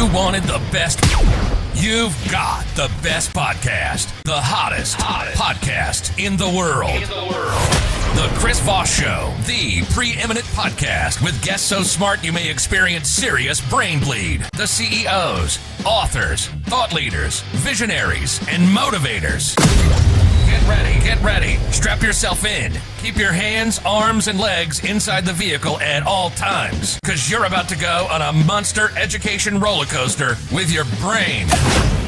You wanted the best. You've got the best podcast. The hottest podcast in the world. The Chris Voss Show, the preeminent podcast with guests so smart you may experience serious brain bleed. The CEOs, authors, thought leaders, visionaries, and motivators. Get ready. Strap yourself in. Keep your hands, arms, and legs inside the vehicle at all times, because you're about to go on a monster education roller coaster with your brain.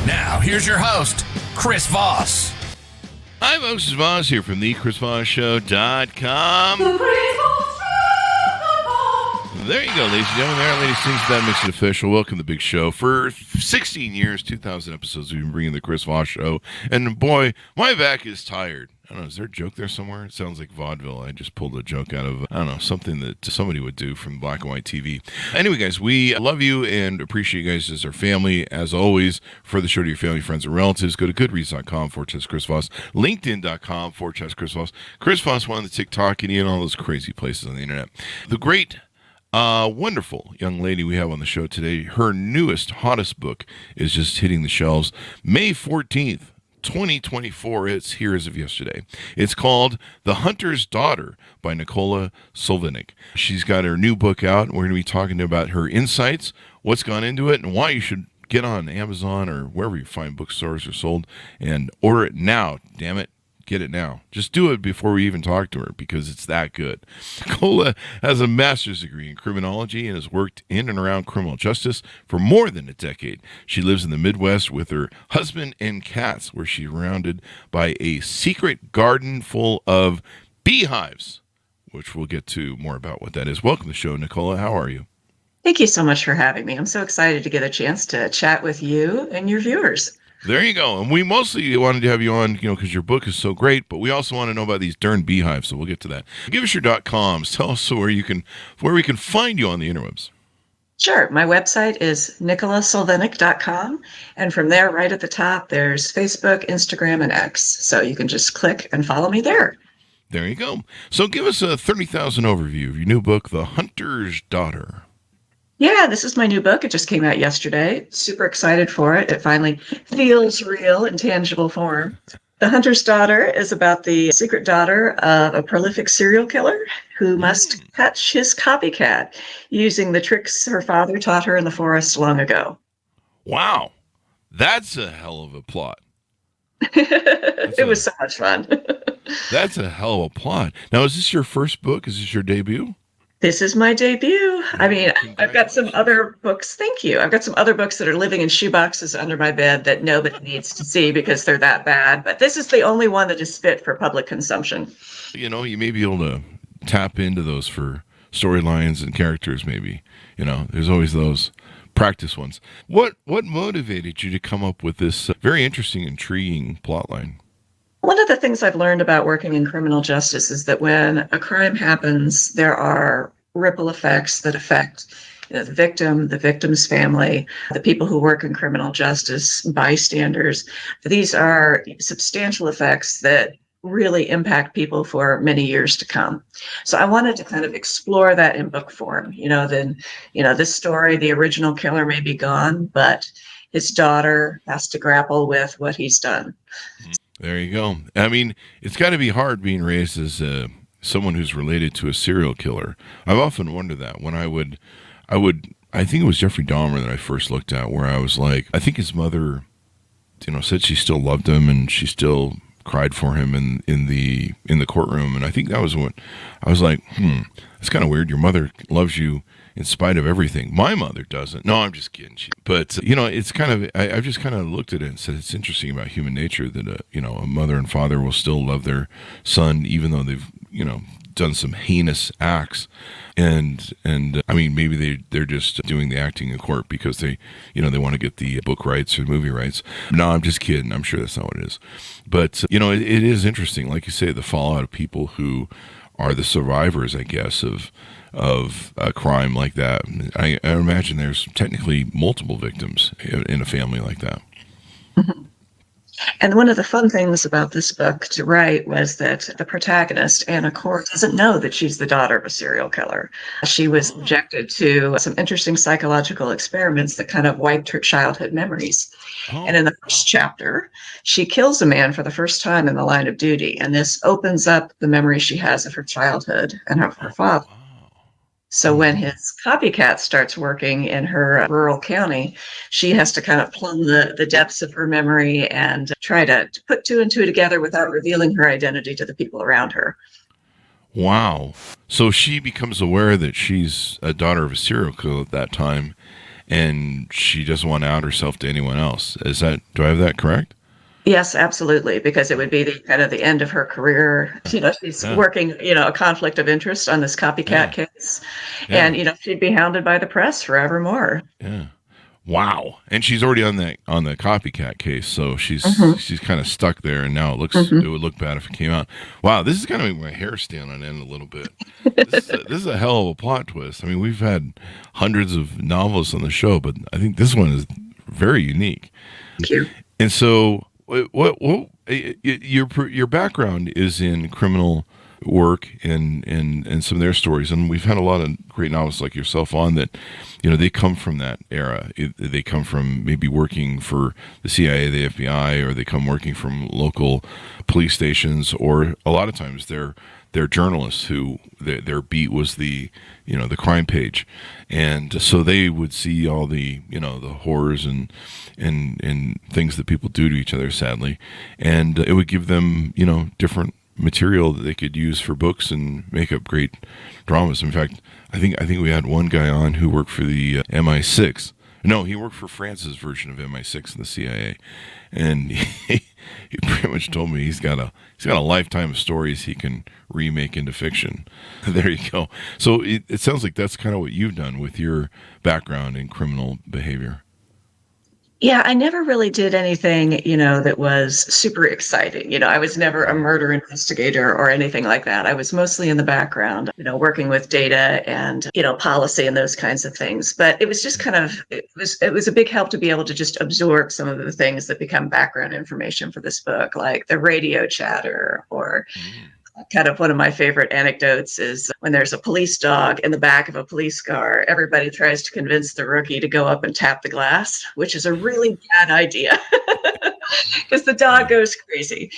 Now, here's your host, Chris Voss. Hi, folks. It's Voss here from thechrisvossshow.com. There you go, ladies and gentlemen. There, ladies, things that makes it official. Welcome to the big show. For 16 years, 2,000 episodes, we've been bringing the Chris Voss Show. And boy, my back is tired. I don't know, is there a joke there somewhere? It sounds like vaudeville. I just pulled a joke out of, I don't know, something that somebody would do from black and white TV. Anyway, guys, we love you and appreciate you guys as our family. As always, for the show to your family, friends, and relatives, go to goodreads.com/Chris Voss, linkedin.com/Chris Voss, Chris Voss, one of the TikTok, and all those crazy places on the internet. The great, wonderful young lady we have on the show today, her newest, hottest book is just hitting the shelves May 14th. 2024. It's here as of yesterday. It's called The Hunter's Daughter by Nicola Solvinic. She's got her new book out, and we're going to be talking about her insights, what's gone into it, and why you should get on Amazon or wherever you find bookstores are sold and order it now. Damn it. Get it now. Just do it before we even talk to her because it's that good. Nicola has a master's degree in criminology and has worked in and around criminal justice for more than a decade. She lives in the Midwest with her husband and cats, where she's surrounded by a secret garden full of beehives, which we'll get to more about what that is. Welcome to the show, Nicola. How are you? Thank you so much for having me. I'm so excited to get a chance to chat with you and your viewers. There you go. And we mostly wanted to have you on, because your book is so great, but we also want to know about these darn beehives, so we'll get to that. Give us your .coms. Tell us where we can find you on the interwebs. Sure. My website is nicolasolvinic.com, and from there, right at the top, there's Facebook, Instagram, and X. So you can just click and follow me there. There you go. So give us a 30,000 overview of your new book, The Hunter's Daughter. Yeah, this is my new book. It just came out yesterday. Super excited for it. It finally feels real in tangible form. The Hunter's Daughter is about the secret daughter of a prolific serial killer who must catch his copycat using the tricks her father taught her in the forest long ago. Wow. That's a hell of a plot. It was so much fun. That's a hell of a plot. Now, is this your first book? Is this your debut? This is my debut. I mean, I've got some other books. Thank you. I've got some other books that are living in shoeboxes under my bed that nobody needs to see because they're that bad. But this is the only one that is fit for public consumption. You may be able to tap into those for storylines and characters, maybe. There's always those practice ones. What motivated you to come up with this very interesting, intriguing plotline? One of the things I've learned about working in criminal justice is that when a crime happens, there are ripple effects that affect the victim, the victim's family, the people who work in criminal justice, bystanders. These are substantial effects that really impact people for many years to come. So I wanted to kind of explore that in book form. This story, the original killer may be gone, but his daughter has to grapple with what he's done. There you go. I mean, it's got to be hard being raised as someone who's related to a serial killer. I've often wondered that when I think it was Jeffrey Dahmer that I first looked at, where I was like, I think his mother, said she still loved him and she still cried for him in the courtroom. And I think that was when I was like, it's kind of weird. Your mother loves you in spite of everything. My mother doesn't. No, I'm just kidding. But, it's kind of, I've just kind of looked at it and said, it's interesting about human nature that, a mother and father will still love their son, even though they've, done some heinous acts. And I mean, maybe they're just doing the acting in court because they want to get the book rights or the movie rights. No, I'm just kidding. I'm sure that's not what it is. But, it is interesting. Like you say, the fallout of people who are the survivors, I guess, of a crime like that. I imagine there's technically multiple victims in a family like that. Mm-hmm. And one of the fun things about this book to write was that the protagonist, Anna Core, doesn't know that she's the daughter of a serial killer. She was subjected to some interesting psychological experiments that kind of wiped her childhood memories. And in the first chapter, she kills a man for the first time in the line of duty. And this opens up the memory she has of her childhood and of her father. So when his copycat starts working in her rural county, she has to kind of plumb the depths of her memory and try to put two and two together without revealing her identity to the people around her. Wow. So she becomes aware that she's a daughter of a serial killer at that time, and she doesn't want to out herself to anyone else. Do I have that correct? Yes, absolutely, because it would be the kind of the end of her career. She's working, a conflict of interest on this copycat case. Yeah. And, she'd be hounded by the press forevermore. Yeah. Wow. And she's already on the copycat case, so she's kind of stuck there, and now it would look bad if it came out. Wow, this is going to make my hair stand on end a little bit. This is a hell of a plot twist. I mean, we've had hundreds of novels on the show, but I think this one is very unique. Thank you. And so what your background is in criminal work and some of their stories, and we've had a lot of great novelists like yourself on that, they come from that era. They come from maybe working for the CIA, the FBI, or they come working from local police stations, or a lot of times they're journalists who their beat was the crime page, and so they would see all the the horrors and things that people do to each other, sadly, and it would give them different material that they could use for books and make up great dramas. In fact, I think we had one guy on who worked for the MI6. No, he worked for France's version of MI6 in the CIA, and he pretty much told me he's got a lifetime of stories he can remake into fiction. There you go. So it sounds like that's kind of what you've done with your background in criminal behavior. Yeah, I never really did anything, that was super exciting. I was never a murder investigator or anything like that. I was mostly in the background, working with data and, policy and those kinds of things. But it was just it was a big help to be able to just absorb some of the things that become background information for this book, like the radio chatter or kind of one of my favorite anecdotes is when there's a police dog in the back of a police car, everybody tries to convince the rookie to go up and tap the glass, which is a really bad idea because the dog goes crazy.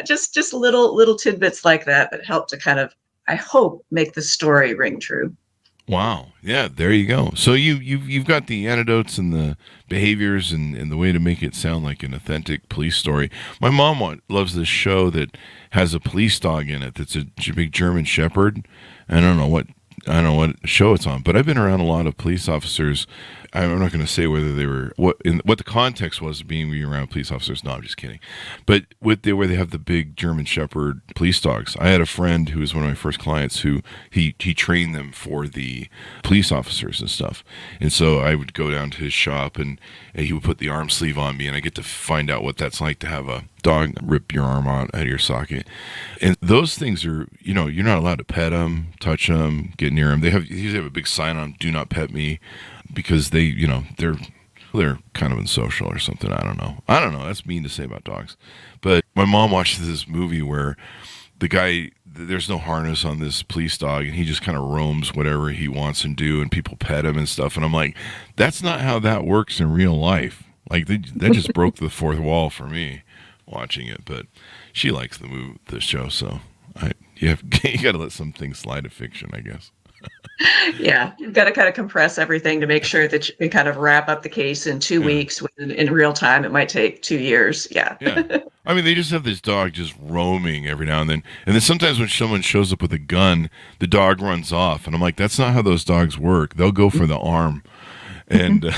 Just little tidbits like that help to kind of, I hope, make the story ring true. Wow. Yeah, there you go. So you've got the anecdotes and the behaviors and the way to make it sound like an authentic police story. My mom loves this show that has a police dog in it that's a big German Shepherd. I don't know what show it's on, but I've been around a lot of police officers. I'm not going to say whether they were what the context was of being around police officers. No, I'm just kidding. But where they have the big German Shepherd police dogs. I had a friend who was one of my first clients who he trained them for the police officers and stuff. And so I would go down to his shop and he would put the arm sleeve on me, and I get to find out what that's like to have a dog rip your arm out of your socket. And those things are, you're not allowed to pet them, touch them, get near them. They usually have a big sign on "Do not pet me," because they're kind of unsocial or something. I don't know. That's mean to say about dogs. But my mom watched this movie where the guy, there's no harness on this police dog, and he just kind of roams whatever he wants and do, and people pet him and stuff. And I'm like, that's not how that works in real life. Like that just broke the fourth wall for me watching it. But she likes the show, so you got to let some things slide to fiction, I guess. Yeah, you've got to kind of compress everything to make sure that you can kind of wrap up the case in 2 weeks. When in real time, it might take 2 years. Yeah. I mean, they just have this dog just roaming every now and then sometimes when someone shows up with a gun, the dog runs off, and I'm like, that's not how those dogs work. They'll go for the arm, and but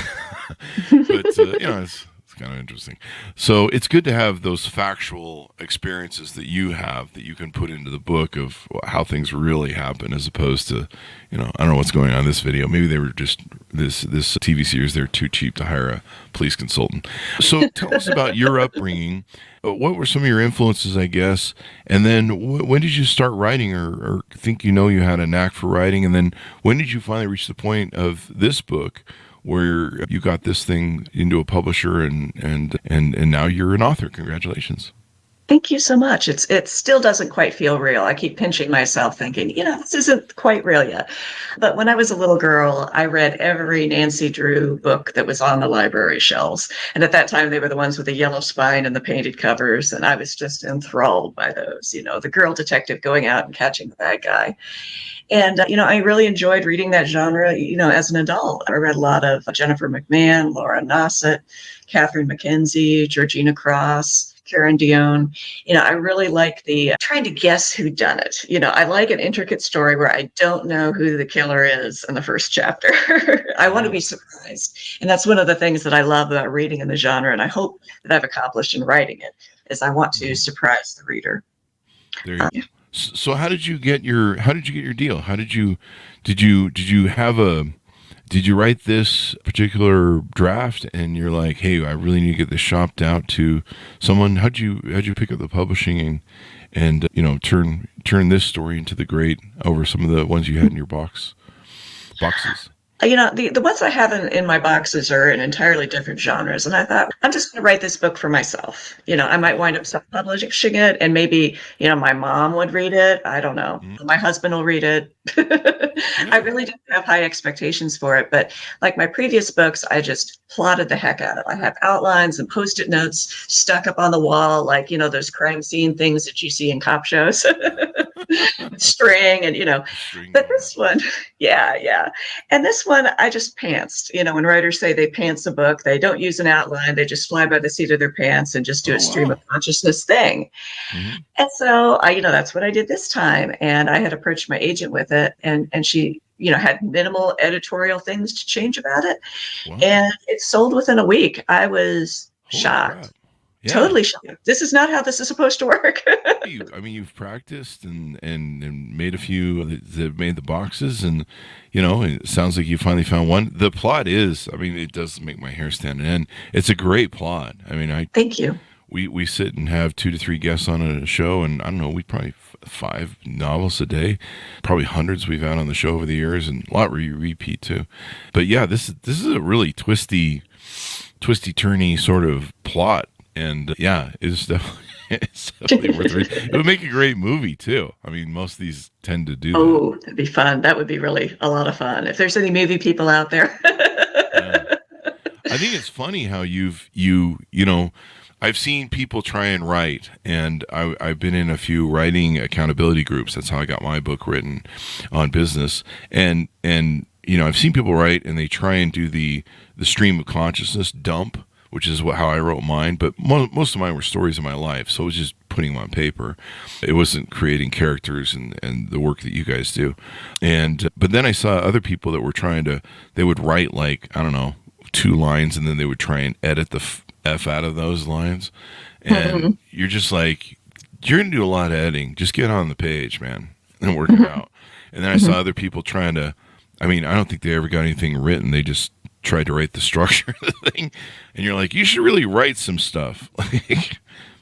it's kind of interesting. So it's good to have those factual experiences that you have that you can put into the book of how things really happen, as opposed to, I don't know what's going on in this video. Maybe they were just this TV series, they're too cheap to hire a police consultant. So tell us about your upbringing. What were some of your influences, I guess? And then when did you start writing or think you had a knack for writing? And then when did you finally reach the point of this book where you got this thing into a publisher and now you're an author. Congratulations. Thank you so much. It still doesn't quite feel real. I keep pinching myself thinking, this isn't quite real yet. But when I was a little girl, I read every Nancy Drew book that was on the library shelves. And at that time, they were the ones with the yellow spine and the painted covers. And I was just enthralled by those, the girl detective going out and catching the bad guy. And, I really enjoyed reading that genre, as an adult. I read a lot of Jennifer McMahon, Laura Nassett, Catherine McKenzie, Georgina Cross, Karen Dion. I really like the trying to guess who done it. I like an intricate story where I don't know who the killer is in the first chapter. I want to be surprised. And that's one of the things that I love about reading in the genre. And I hope that I've accomplished in writing it is I want to surprise the reader. There you go. So how did you get your deal? Did you write this particular draft and you're like, hey, I really need to get this shopped out to someone? How'd you pick up the publishing and turn this story into the great over some of the ones you had in your boxes? The ones I have in my boxes are in entirely different genres. And I thought, I'm just going to write this book for myself. I might wind up self-publishing it, and maybe, my mom would read it. I don't know. Mm-hmm. My husband will read it. I really didn't have high expectations for it. But like my previous books, I just plotted the heck out of it. I have outlines and Post-it notes stuck up on the wall, like, those crime scene things that you see in cop shows. String and, but this one, yeah. And this one, I just pantsed. When writers say they pants a book, they don't use an outline. They just fly by the seat of their pants and just do a stream of consciousness thing. Mm-hmm. And so that's what I did this time. And I had approached my agent with it, and she, had minimal editorial things to change about it. Wow. And it sold within a week. I was shocked. Yeah. Totally shocked. This is not how this is supposed to work. You've practiced and made a few that made the boxes, and it sounds like you finally found one. The plot is, it does make my hair stand on end. It's a great plot. Thank you. We sit and have 2 to 3 guests on a show, and I don't know, we probably 5 novels a day, probably hundreds we've had on the show over the years, and a lot repeat too. But yeah, this is a really twisty turny sort of plot. And it's definitely worth reading. It would make a great movie too. Most of these tend to do that. Oh, that'd be fun. That would be really a lot of fun. If there's any movie people out there. Yeah. I think it's funny how I've seen people try and write, and I've been in a few writing accountability groups. That's how I got my book written on business. And I've seen people write and they try and do the stream of consciousness dump, which is how I wrote mine. But most of mine were stories of my life, so it was just putting them on paper. It wasn't creating characters and the work that you guys do. But then I saw other people that were they would write like, I don't know, 2 lines, and then they would try and edit the F out of those lines. And you're just like, you're going to do a lot of editing. Just get on the page, man, and work it out. And then I saw other people trying to, I don't think they ever got anything written. They just tried to write the structure of the thing, and you're like, you should really write some stuff.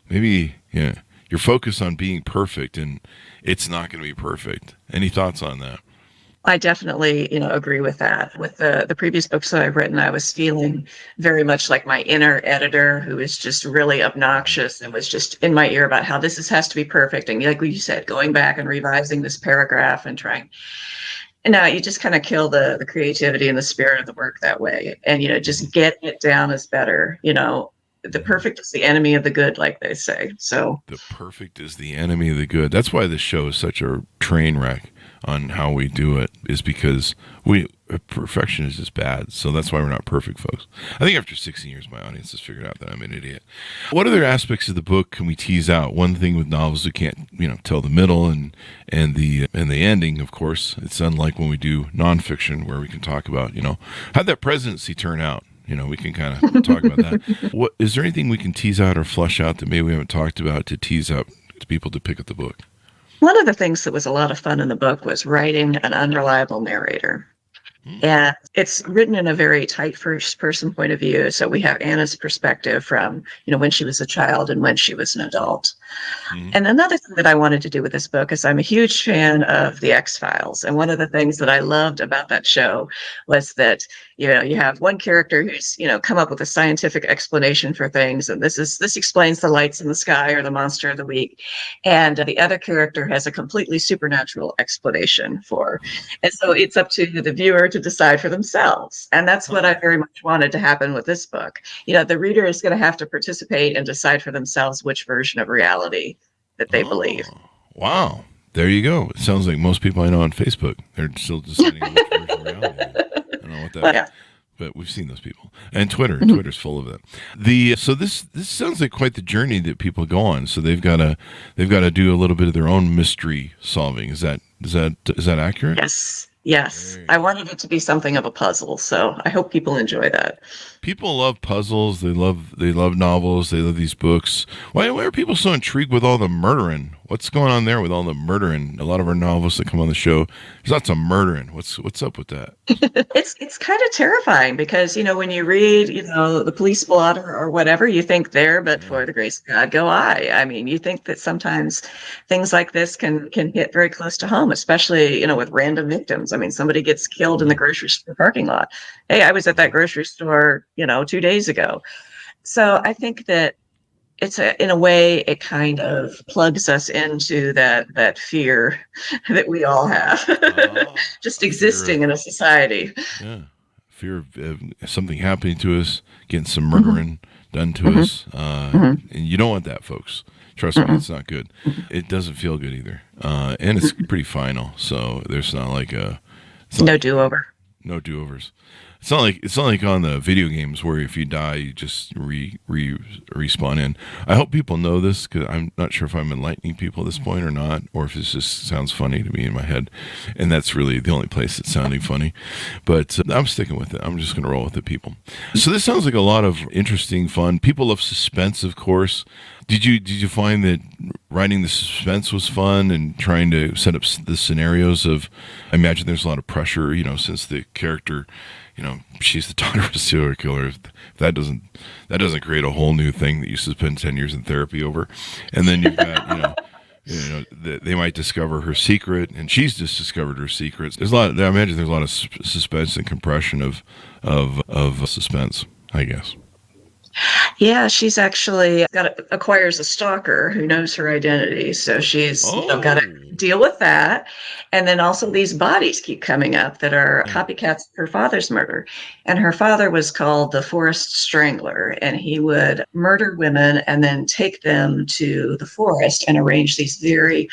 Maybe, you're focused on being perfect, and it's not going to be perfect. Any thoughts on that? I definitely, agree with that. With the previous books that I've written, I was feeling very much like my inner editor, who is just really obnoxious and was just in my ear about how has to be perfect. And like you said, going back and revising this paragraph and trying. And now you just kind of kill the creativity and the spirit of the work that way. And, just getting it down is better. The perfect is the enemy of the good, like they say. So the perfect is the enemy of the good. That's why this show is such a train wreck on how we do it, is because perfection is just bad. So that's why we're not perfect, folks. I think after 16 years, my audience has figured out that I'm an idiot. What other aspects of the book can we tease out? One thing with novels, we can't, tell the middle and the ending, of course. It's unlike when we do nonfiction, where we can talk about, how'd that presidency turn out? We can kind of talk about that. What is there anything we can tease out or flush out that maybe we haven't talked about to tease up to people to pick up the book? One of the things that was a lot of fun in the book was writing an unreliable narrator. And it's written in a very tight first-person point of view. So we have Anna's perspective from, when she was a child and when she was an adult. And another thing that I wanted to do with this book is I'm a huge fan of The X-Files. And one of the things that I loved about that show was that, You have one character who's, come up with a scientific explanation for things, and this explains the lights in the sky or the monster of the week. And the other character has a completely supernatural explanation for. And so it's up to the viewer to decide for themselves. And that's what I very much wanted to happen with this book. The reader is going to have to participate and decide for themselves which version of reality that they believe. Wow. There you go. It sounds like most people I know on Facebook, they're still deciding which version of reality. I don't know what that is. But we've seen those people. And Twitter's full of them. So this sounds like quite the journey that people go on. So they've got to do a little bit of their own mystery solving. Is that accurate? Yes. I wanted it to be something of a puzzle, so I hope people enjoy that. People love puzzles. They love novels. They love these books. Why are people so intrigued with all the murdering? What's going on there with all the murdering? A lot of our novels that come on the show, there's lots of murdering. What's up with that? It's kind of terrifying because, when you read, the police blotter or whatever, you think there, but for the grace of God, go I. I mean, you think that sometimes things like this can hit very close to home, especially, with random victims. I mean, somebody gets killed in the grocery store parking lot. Hey, I was at that grocery store, 2 days ago. So I think that in a way, it kind of plugs us into that fear that we all have, just existing in a society. Yeah, fear of something happening to us, getting some murdering done to us, and you don't want that, folks. Trust me, it's not good. It doesn't feel good either, and it's pretty final. So there's not like no do-over. No do-overs. It's not like on the video games where if you die, you just respawn in. I hope people know this because I'm not sure if I'm enlightening people at this point or not, or if this just sounds funny to me in my head. And that's really the only place that's sounding funny. But I'm sticking with it. I'm just going to roll with it, people. So this sounds like a lot of interesting fun. People love suspense, of course. Did you find that writing the suspense was fun and trying to set up the scenarios of? I imagine there's a lot of pressure, since the character, she's the daughter of a serial killer. If that doesn't create a whole new thing that you spend 10 years in therapy over, and then you've got they might discover her secret, and she's just discovered her secrets. I imagine there's a lot of suspense and compression of suspense, I guess. Yeah, she's actually acquires a stalker who knows her identity. So she's got to deal with that. And then also these bodies keep coming up that are copycats of her father's murder. And her father was called the Forest Strangler, and he would murder women and then take them to the forest and arrange these very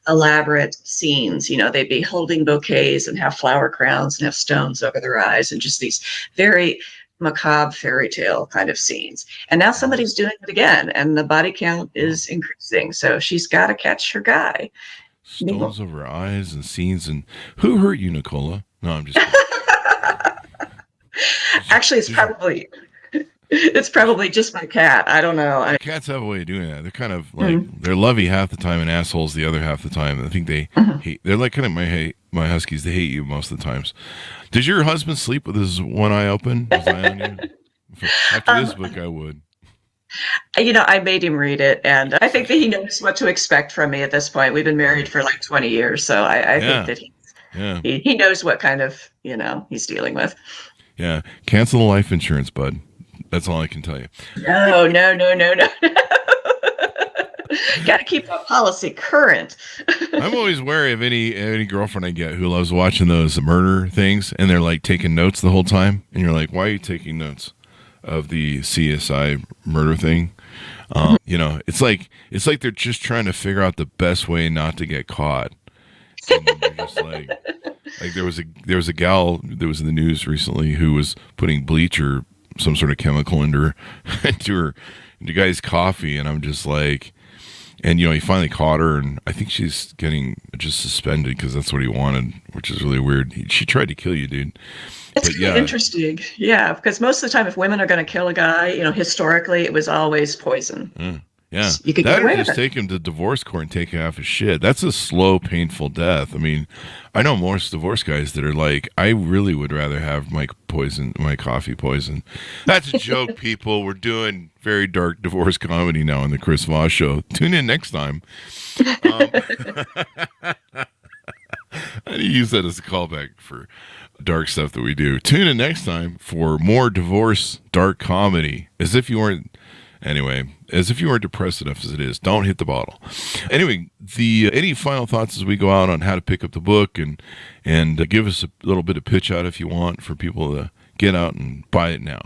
elaborate scenes. They'd be holding bouquets and have flower crowns and have stones over their eyes and just these very macabre fairy tale kind of scenes. And now somebody's doing it again, and the body count is increasing. So she's got to catch her guy. Stones over her eyes and scenes. And who hurt you, Nicola? No, I'm just Actually, it's probably just my cat. I don't know. Cats have a way of doing that. They're kind of like they're lovey half the time and assholes the other half the time. I think they hate. They're like kind of my huskies. They hate you most of the times. Does your husband sleep with his one eye open? His eye on you? After this book, I would. I made him read it, and I think that he knows what to expect from me at this point. We've been married for like 20 years, so I think that he knows what kind of he's dealing with. Yeah, cancel the life insurance, bud. That's all I can tell you. No. Got to keep that policy current. I'm always wary of any girlfriend I get who loves watching those murder things, and they're like taking notes the whole time, and you're like, why are you taking notes of the CSI murder thing? It's like they're just trying to figure out the best way not to get caught. And they're just like there was a gal that was in the news recently who was putting bleach or some sort of chemical into guy's coffee, and I'm just like. And, he finally caught her, and I think she's getting just suspended because that's what he wanted, which is really weird. She tried to kill you, dude. It's really interesting. Yeah, because most of the time, if women are going to kill a guy, historically, it was always poison. Yeah. You could get away with just take him to divorce court and take half his shit. That's a slow, painful death. I mean, I know most divorce guys that are like, I really would rather have my coffee poison. That's a joke, people. We're doing very dark divorce comedy now on the Chris Voss Show. Tune in next time. I use that as a callback for dark stuff that we do. Tune in next time for more divorce dark comedy. As if you weren't depressed enough as it is. Don't hit the bottle. Anyway, any final thoughts as we go out on how to pick up the book and give us a little bit of pitch out if you want for people to get out and buy it now.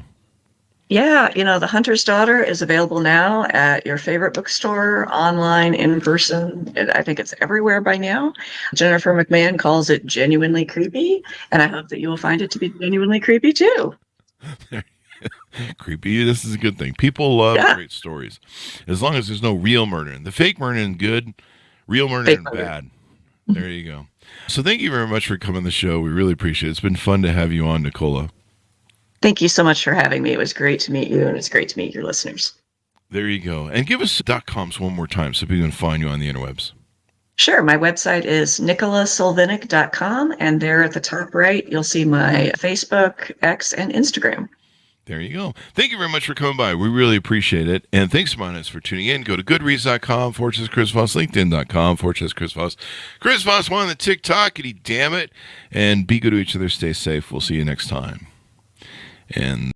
Yeah, The Hunter's Daughter is available now at your favorite bookstore, online, in person. I think it's everywhere by now. Jennifer McMahon calls it genuinely creepy, and I hope that you will find it to be genuinely creepy too. Creepy. This is a good thing. People love great stories. As long as there's no real murdering. The fake murdering good, real murdering bad. There you go. So thank you very much for coming on the show. We really appreciate it. It's been fun to have you on, Nicola. Thank you so much for having me. It was great to meet you, and it's great to meet your listeners. There you go. And give us .coms one more time so people can find you on the interwebs. Sure. My website is nicolasolvinic.com, and there at the top right, you'll see my Facebook, X, and Instagram. There you go. Thank you very much for coming by. We really appreciate it. And thanks so much for tuning in. Go to goodreads.com/Chris Voss, LinkedIn.com/Chris Voss. Chris Voss, one on the TikTok, damn it. And be good to each other. Stay safe. We'll see you next time. And